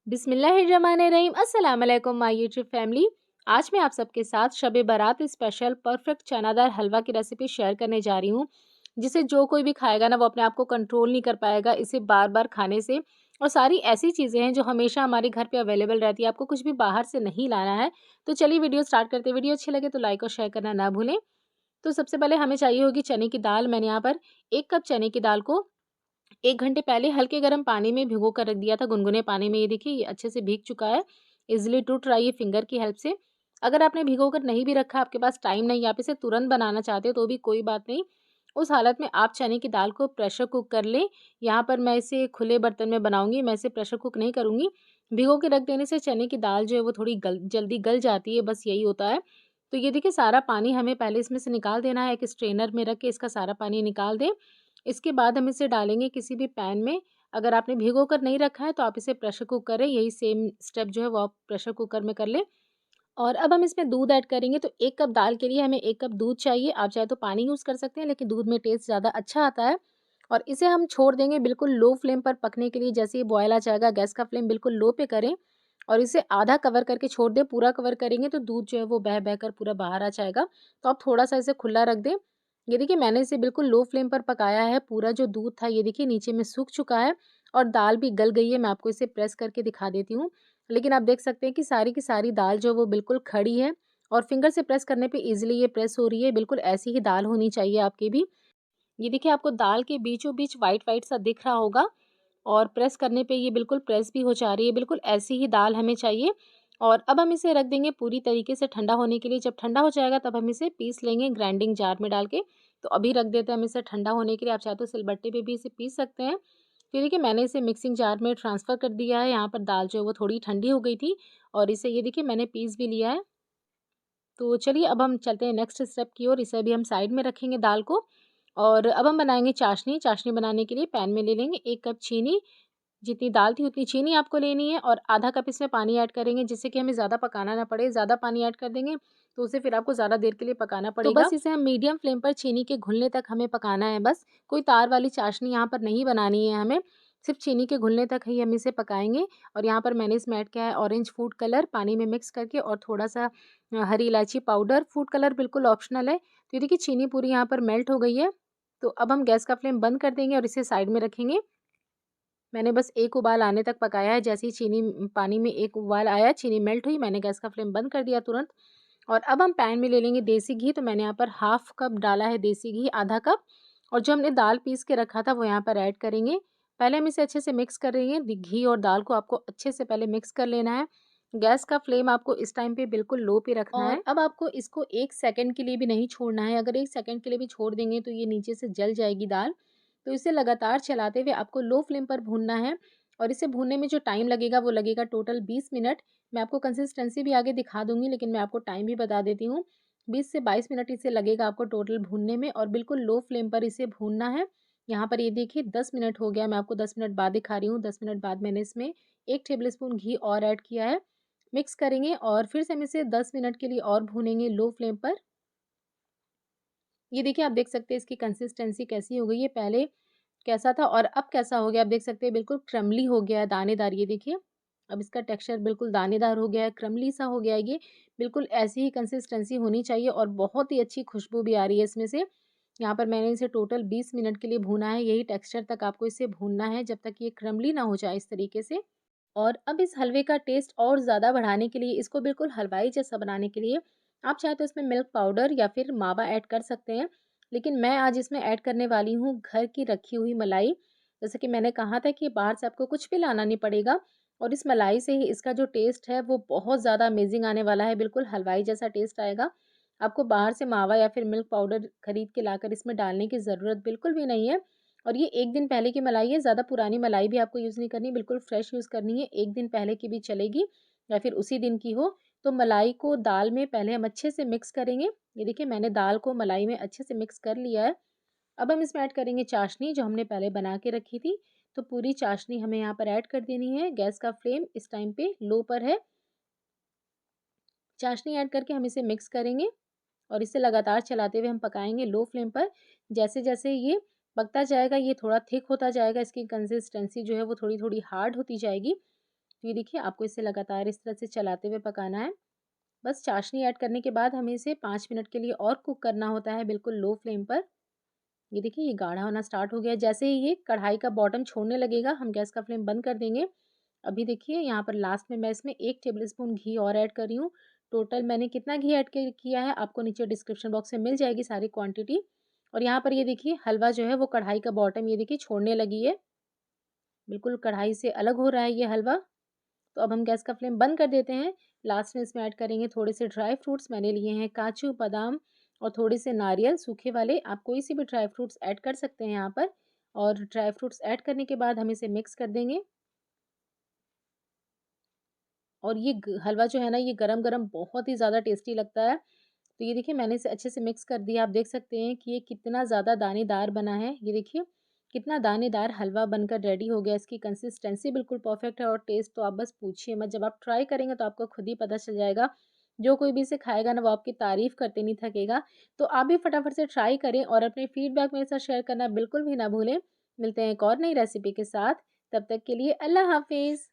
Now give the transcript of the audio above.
बिस्मिल्लाहिर्रहमानिर्रहीम। अस्सलाम वालेकुम माय यूट्यूब फैमिली। आज मैं आप सबके साथ शब बारात स्पेशल परफेक्ट चनादार हलवा की रेसिपी शेयर करने जा रही हूँ, जिसे जो कोई भी खाएगा ना वो अपने आप को कंट्रोल नहीं कर पाएगा इसे बार बार खाने से। और सारी ऐसी चीज़ें हैं जो हमेशा हमारे घर पे अवेलेबल रहती है, आपको कुछ भी बाहर से नहीं लाना है। तो चलिए वीडियो स्टार्ट करते। वीडियो अच्छी लगे तो लाइक और शेयर करना ना भूलें। तो सबसे पहले हमें चाहिए होगी चने की दाल। मैंने यहाँ पर 1 कप चने की दाल को 1 घंटे पहले हल्के गर्म पानी में भिगो कर रख दिया था, गुनगुने पानी में। ये देखिए ये अच्छे से भीग चुका है, इजीली टूट रहा है ये फिंगर की हेल्प से। अगर आपने भिगो कर नहीं भी रखा, आपके पास टाइम नहीं, आप इसे तुरंत बनाना चाहते हो तो भी कोई बात नहीं। उस हालत में आप चने की दाल को प्रेशर कुक कर लें। यहाँ पर मैं इसे खुले बर्तन में बनाऊंगी, मैं इसे प्रेशर कुक नहीं करूंगी। भिगो के रख देने से चने की दाल जो है वो थोड़ी जल्दी गल जाती है, बस यही होता है। तो ये देखिए सारा पानी हमें पहले इसमें से निकाल देना है। एक स्ट्रेनर में रख के इसका सारा पानी निकाल दें। इसके बाद हम इसे डालेंगे किसी भी पैन में। अगर आपने भिगो कर नहीं रखा है तो आप इसे प्रेशर कुक करें, यही सेम स्टेप जो है वो आप प्रेशर कुकर में कर लें। और अब हम इसमें दूध ऐड करेंगे। तो 1 कप दाल के लिए हमें 1 कप दूध चाहिए। आप चाहे तो पानी यूज़ कर सकते हैं, लेकिन दूध में टेस्ट ज़्यादा अच्छा आता है। और इसे हम छोड़ देंगे बिल्कुल लो फ्लेम पर पकने के लिए। जैसे ही बॉयल आ जाएगा, गैस का फ्लेम बिल्कुल लो पे करें और इसे आधा कवर करके छोड़ दें। पूरा कवर करेंगे तो दूध जो है वो बह बह कर पूरा बाहर आ जाएगा। तो आप थोड़ा सा इसे खुला रख दें। ये देखिए मैंने इसे बिल्कुल लो फ्लेम पर पकाया है। पूरा जो दूध था ये देखिए नीचे में सूख चुका है और दाल भी गल गई है। मैं आपको इसे प्रेस करके दिखा देती हूँ। लेकिन आप देख सकते हैं कि सारी की सारी दाल जो वो बिल्कुल खड़ी है और फिंगर से प्रेस करने पे इजीली ये प्रेस हो रही है। बिल्कुल ऐसी ही दाल होनी चाहिए आपकी भी। ये देखिए आपको दाल के बीचों बीच वाइट वाइट सा दिख रहा होगा और प्रेस करने पे ये बिल्कुल प्रेस भी हो जा रही है। बिल्कुल ऐसी ही दाल हमें चाहिए। और अब हम इसे रख देंगे पूरी तरीके से ठंडा होने के लिए। जब ठंडा हो जाएगा तब हम इसे पीस लेंगे ग्राइंडिंग जार में डाल के। तो अभी रख देते हैं हम इसे ठंडा होने के लिए। आप चाहे तो सिलबट्टे पे भी इसे पीस सकते हैं। फिर देखिए मैंने इसे मिक्सिंग जार में ट्रांसफ़र कर दिया है। यहाँ पर दाल जो है वो थोड़ी ठंडी हो गई थी और इसे ये देखिए मैंने पीस भी लिया है। तो चलिए अब हम चलते हैं नेक्स्ट स्टेप की ओर। इसे अभी हम साइड में रखेंगे दाल को। और अब हम बनाएँगे चाशनी। चाशनी बनाने के लिए पैन में ले लेंगे 1 कप चीनी। जितनी दाल थी उतनी चीनी आपको लेनी है और आधा कप इसमें पानी ऐड करेंगे, जिससे कि हमें ज़्यादा पकाना ना पड़े। ज़्यादा पानी ऐड कर देंगे तो उसे फिर आपको ज़्यादा देर के लिए पकाना पड़ेगा। तो बस इसे हम मीडियम फ्लेम पर चीनी के घुलने तक हमें पकाना है बस। कोई तार वाली चाशनी यहाँ पर नहीं बनानी है हमें, सिर्फ़ चीनी के घुलने तक ही हम इसे पकाएँगे। और यहाँ पर मैंने इसमें ऐड किया है ऑरेंज फूड कलर पानी में मिक्स करके और थोड़ा-सा हरी इलायची पाउडर। फूड कलर बिल्कुल ऑप्शनल है। तो ये देखिए चीनी पूरी यहाँ पर मेल्ट हो गई है। तो अब हम गैस का फ्लेम बंद कर देंगे और इसे साइड में रखेंगे। मैंने बस 1 उबाल आने तक पकाया है। जैसे ही पानी में 1 उबाल आया, चीनी मेल्ट हुई, मैंने गैस का फ्लेम बंद कर दिया तुरंत। और अब हम पैन में ले लेंगे देसी घी। तो मैंने यहाँ पर हाफ़ कप डाला है देसी घी, आधा कप। और जो हमने दाल पीस के रखा था वो यहाँ पर ऐड करेंगे। पहले हम इसे अच्छे से मिक्स कर लेंगे। घी और दाल को आपको अच्छे से पहले मिक्स कर लेना है। गैस का फ्लेम आपको इस टाइम पे बिल्कुल लो पे रखना है। और अब आपको इसको 1 सेकंड के लिए भी नहीं छोड़ना है। अगर 1 सेकंड के लिए भी छोड़ देंगे तो ये नीचे से जल जाएगी दाल। तो इसे लगातार चलाते हुए आपको लो फ्लेम पर भूनना है। और इसे भूनने में जो टाइम लगेगा वो लगेगा टोटल 20 मिनट। मैं आपको कंसिस्टेंसी भी आगे दिखा दूँगी, लेकिन मैं आपको टाइम भी बता देती हूँ। 20 से 22 मिनट इसे लगेगा आपको टोटल भूनने में और बिल्कुल लो फ्लेम पर इसे भूनना है। यहाँ पर ये देखिए 10 मिनट हो गया। मैं आपको 10 मिनट बाद दिखा रही हूँ। 10 मिनट बाद मैंने इसमें 1 टेबलस्पून घी और ऐड किया है। मिक्स करेंगे और फिर से हम इसे 10 मिनट के लिए और भूनेंगे लो फ्लेम पर। ये देखिए आप देख सकते हैं इसकी कंसिस्टेंसी कैसी हो गई है। पहले कैसा था और अब कैसा हो गया, आप देख सकते हैं बिल्कुल क्रम्बली हो गया है, दानेदार। ये देखिए अब इसका टेक्सचर बिल्कुल दानेदार हो गया है, क्रम्बली सा हो गया है ये। बिल्कुल ऐसी ही कंसिस्टेंसी होनी चाहिए और बहुत ही अच्छी खुशबू भी आ रही है इसमें से। यहाँ पर मैंने इसे टोटल 20 मिनट के लिए भूना है। यही टेक्सचर तक आपको इसे भूनना है जब तक ये क्रम्बली ना हो जाए इस तरीके से। और अब इस हलवे का टेस्ट और ज़्यादा बढ़ाने के लिए, इसको बिल्कुल हलवाई जैसा बनाने के लिए, आप चाहे तो इसमें मिल्क पाउडर या फिर मावा ऐड कर सकते हैं। लेकिन मैं आज इसमें ऐड करने वाली हूँ घर की रखी हुई मलाई। जैसे कि मैंने कहा था कि बाहर से आपको कुछ भी लाना नहीं पड़ेगा और इस मलाई से ही इसका जो टेस्ट है वो बहुत ज़्यादा अमेज़िंग आने वाला है, बिल्कुल हलवाई जैसा टेस्ट आएगा। आपको बाहर से मावा या फिर मिल्क पाउडर खरीद के लाकर इसमें डालने की ज़रूरत बिल्कुल भी नहीं है। और ये 1 दिन पहले की मलाई है, ज़्यादा पुरानी मलाई भी आपको यूज़ नहीं करनी, बिल्कुल फ्रेश यूज़ करनी है। 1 दिन पहले की भी चलेगी या फिर उसी दिन की हो। तो मलाई को दाल में पहले हम अच्छे से मिक्स करेंगे। ये देखिए मैंने दाल को मलाई में अच्छे से मिक्स कर लिया है। अब हम इसमें ऐड करेंगे चाशनी जो हमने पहले बना के रखी थी। तो पूरी चाशनी हमें यहाँ पर ऐड कर देनी है। गैस का फ्लेम इस टाइम पे लो पर है। चाशनी ऐड करके हम इसे मिक्स करेंगे और इसे लगातार चलाते हुए हम पकाएँगे लो फ्लेम पर। जैसे-जैसे ये पकता जाएगा, ये थोड़ा थिक होता जाएगा, इसकी कंसिस्टेंसी जो है वो थोड़ी-थोड़ी हार्ड होती जाएगी। तो ये देखिए आपको इसे लगातार इस तरह से चलाते हुए पकाना है। बस चाशनी ऐड करने के बाद हमें इसे 5 मिनट के लिए और कुक करना होता है बिल्कुल लो फ्लेम पर। ये देखिए ये गाढ़ा होना स्टार्ट हो गया है। जैसे ही ये कढ़ाई का बॉटम छोड़ने लगेगा हम गैस का फ्लेम बंद कर देंगे। अभी देखिए यहाँ पर लास्ट में मैं इसमें 1 टेबलस्पून घी और ऐड कर रही हूँ। टोटल मैंने कितना घी ऐड किया है आपको नीचे डिस्क्रिप्शन बॉक्स में मिल जाएगी सारी क्वांटिटी। और यहाँ पर ये देखिए हलवा जो है वो कढ़ाई का बॉटम ये देखिए छोड़ने लगी है। बिल्कुल कढ़ाई से अलग हो रहा है ये हलवा। तो अब हम गैस का फ्लेम बंद कर देते हैं। लास्ट में इसमें ऐड करेंगे थोड़े से ड्राई फ्रूट्स। मैंने लिए हैं काजू, बादाम और थोड़े से नारियल सूखे वाले। आप कोई सी भी ड्राई फ्रूट्स ऐड कर सकते हैं यहाँ पर। और ड्राई फ्रूट्स ऐड करने के बाद हम इसे मिक्स कर देंगे। और ये हलवा जो है ना ये गरम-गरम बहुत ही ज़्यादा टेस्टी लगता है। तो ये देखिए मैंने इसे अच्छे से मिक्स कर दिया। आप देख सकते हैं कि ये कितना ज़्यादा दानेदार बना है। ये देखिए कितना दानेदार हलवा बनकर रेडी हो गया। इसकी कंसिस्टेंसी बिल्कुल परफेक्ट है और टेस्ट तो आप बस पूछिए मत। जब आप ट्राई करेंगे तो आपको खुद ही पता चल जाएगा। जो कोई भी इसे खाएगा ना वो आपकी तारीफ़ करते नहीं थकेगा। तो आप भी फटाफट से ट्राई करें और अपने फीडबैक मेरे साथ शेयर करना बिल्कुल भी ना भूलें। मिलते हैं एक और नई रेसिपी के साथ। तब तक के लिए अल्लाह हाफ़िज़।